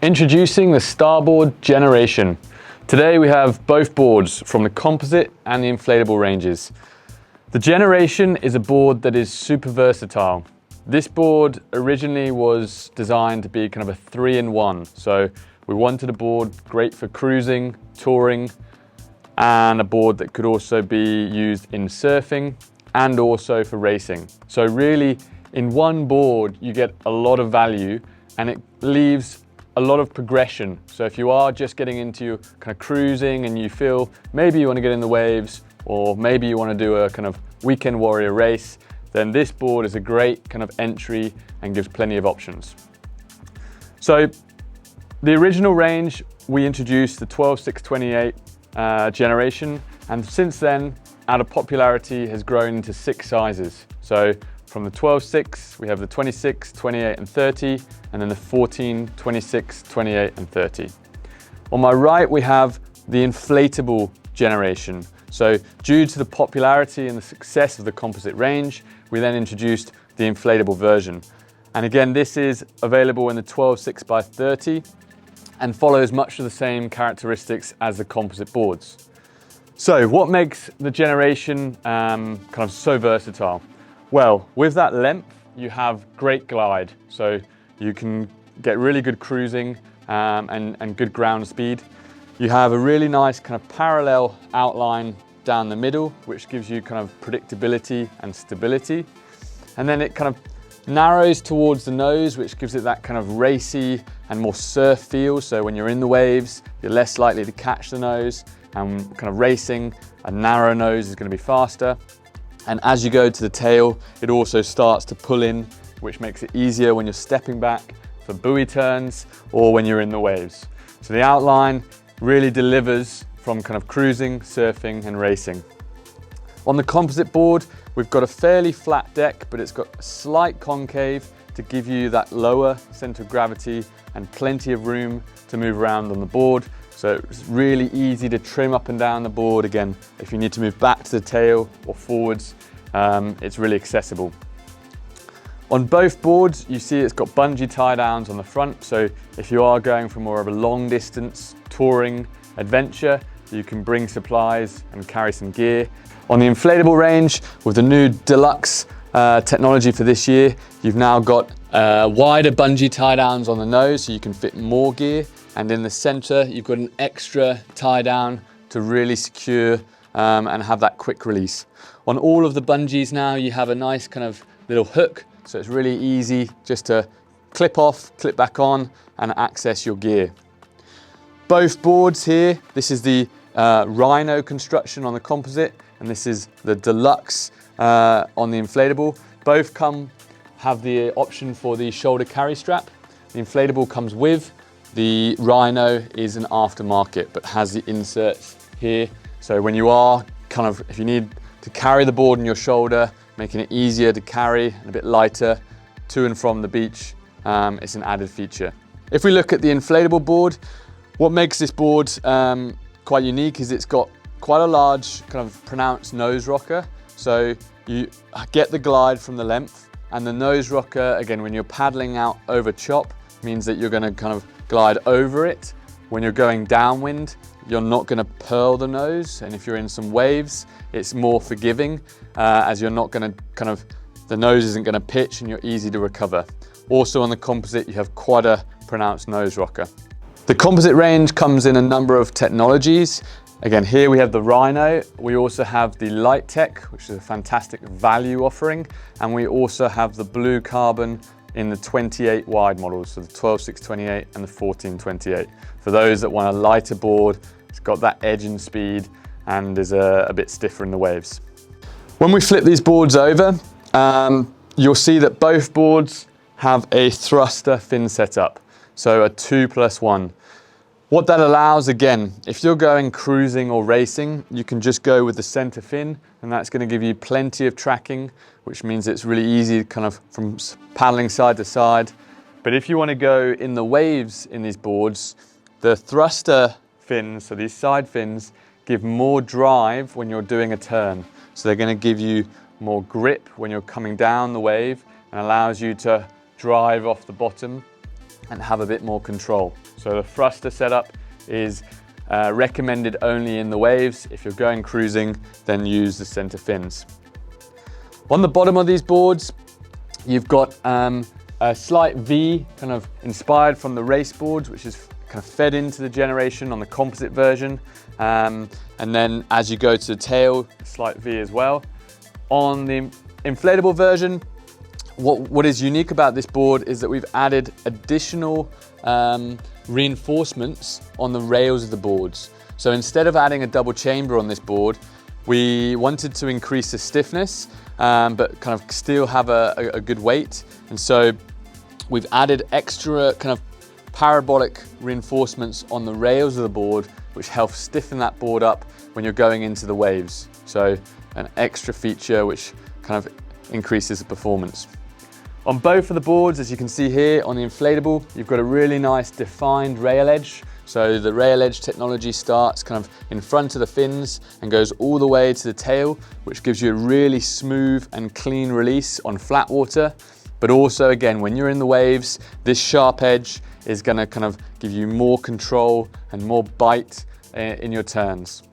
Introducing the Starboard Generation. Today we have both boards from the composite and the inflatable ranges. The Generation is a board that is super versatile. This board originally was designed to be kind of a 3-in-1. So we wanted a board great for cruising, touring, and a board that could also be used in surfing and also for racing. So really, in one board, you get a lot of value and it leaves a lot of progression. So if you are just getting into kind of cruising and you feel maybe you want to get in the waves, or maybe you want to do a kind of weekend warrior race, then this board is a great kind of entry and gives plenty of options. So the original range, we introduced the 12/6/28 generation, and since then, out of popularity, has grown into 6 sizes. So from the 12/6, we have the 26, 28 and 30, and then the 14, 26, 28 and 30. On my right, we have the inflatable generation. So due to the popularity and the success of the composite range, we then introduced the inflatable version. And again, this is available in the 12/6x30 and follows much of the same characteristics as the composite boards. So what makes the generation kind of so versatile? Well, with that length, you have great glide. So you can get really good cruising and good ground speed. You have a really nice kind of parallel outline down the middle, which gives you kind of predictability and stability. And then it kind of narrows towards the nose, which gives it that kind of racy and more surf feel. So when you're in the waves, you're less likely to catch the nose, and kind of racing, a narrow nose is going to be faster. And as you go to the tail, it also starts to pull in, which makes it easier when you're stepping back for buoy turns or when you're in the waves. So the outline really delivers from kind of cruising, surfing and racing. On the composite board, we've got a fairly flat deck, but it's got a slight concave to give you that lower center of gravity and plenty of room to move around on the board. So it's really easy to trim up and down the board. Again, if you need to move back to the tail or forwards, it's really accessible. On both boards, you see it's got bungee tie downs on the front. So if you are going for more of a long distance touring adventure, you can bring supplies and carry some gear. On the inflatable range, with the new deluxe technology for this year, you've now got wider bungee tie downs on the nose, so you can fit more gear. And in the center, you've got an extra tie down to really secure and have that quick release. On all of the bungees now, you have a nice kind of little hook. So it's really easy just to clip off, clip back on and access your gear. Both boards here, this is the Rhino construction on the composite, and this is the deluxe on the inflatable. Both have the option for the shoulder carry strap. The inflatable comes with. The Rhino is an aftermarket, but has the inserts here. So when you are if you need to carry the board on your shoulder, making it easier to carry and a bit lighter to and from the beach, it's an added feature. If we look at the inflatable board, what makes this board quite unique is it's got quite a large kind of pronounced nose rocker. So you get the glide from the length, and the nose rocker, again, when you're paddling out over chop, means that you're going to kind of glide over it. When you're going downwind, you're not going to pearl the nose, and if you're in some waves, it's more forgiving as you're not going to the nose isn't going to pitch and you're easy to recover. Also on the composite, you have quite a pronounced nose rocker. The composite range comes in a number of technologies. Again, here we have the Rhino. We also have the Light Tech, which is a fantastic value offering, and we also have the blue carbon in the 28 wide models, so the 12/6/28 and the 14/28. For those that want a lighter board, it's got that edge and speed and is a bit stiffer in the waves. When we flip these boards over, you'll see that both boards have a thruster fin setup, so a 2+1. What that allows, again, if you're going cruising or racing, you can just go with the center fin, and that's going to give you plenty of tracking, which means it's really easy kind of from paddling side to side. But if you want to go in the waves in these boards, the thruster fins, so these side fins, give more drive when you're doing a turn. So they're going to give you more grip when you're coming down the wave and allows you to drive off the bottom and have a bit more control. So So the thruster setup is recommended only in the waves. If you're going cruising, then use the center fins. On the bottom of these boards, you've got a slight V, kind of inspired from the race boards, which is kind of fed into the Generation on the composite version. And then as you go to the tail, a slight V as well. On the inflatable version, what is unique about this board is that we've added additional reinforcements on the rails of the boards. So instead of adding a double chamber on this board, we wanted to increase the stiffness, but kind of still have a good weight. And so we've added extra kind of parabolic reinforcements on the rails of the board, which help stiffen that board up when you're going into the waves. So an extra feature which kind of increases the performance. On both of the boards, as you can see here on the inflatable, you've got a really nice defined rail edge. So the rail edge technology starts kind of in front of the fins and goes all the way to the tail, which gives you a really smooth and clean release on flat water. But also, again, when you're in the waves, this sharp edge is going to kind of give you more control and more bite in your turns.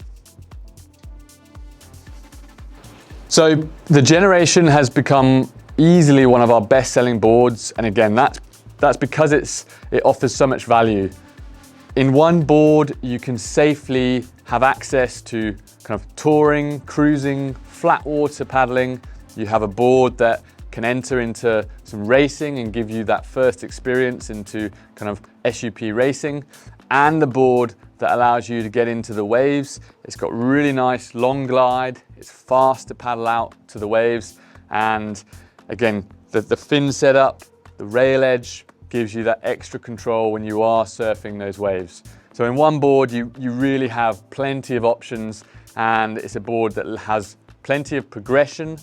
So the Generation has become easily one of our best-selling boards, and again, that's because it offers so much value. In one board, you can safely have access to kind of touring, cruising, flat water paddling. You have a board that can enter into some racing and give you that first experience into kind of SUP racing, and the board that allows you to get into the waves. It's got really nice long glide, it's fast to paddle out to the waves, and again, the fin setup, the rail edge gives you that extra control when you are surfing those waves. So in one board, you really have plenty of options, and it's a board that has plenty of progression.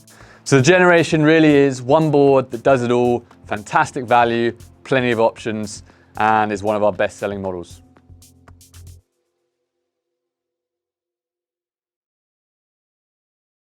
So the Generation really is one board that does it all, fantastic value, plenty of options, and is one of our best-selling models.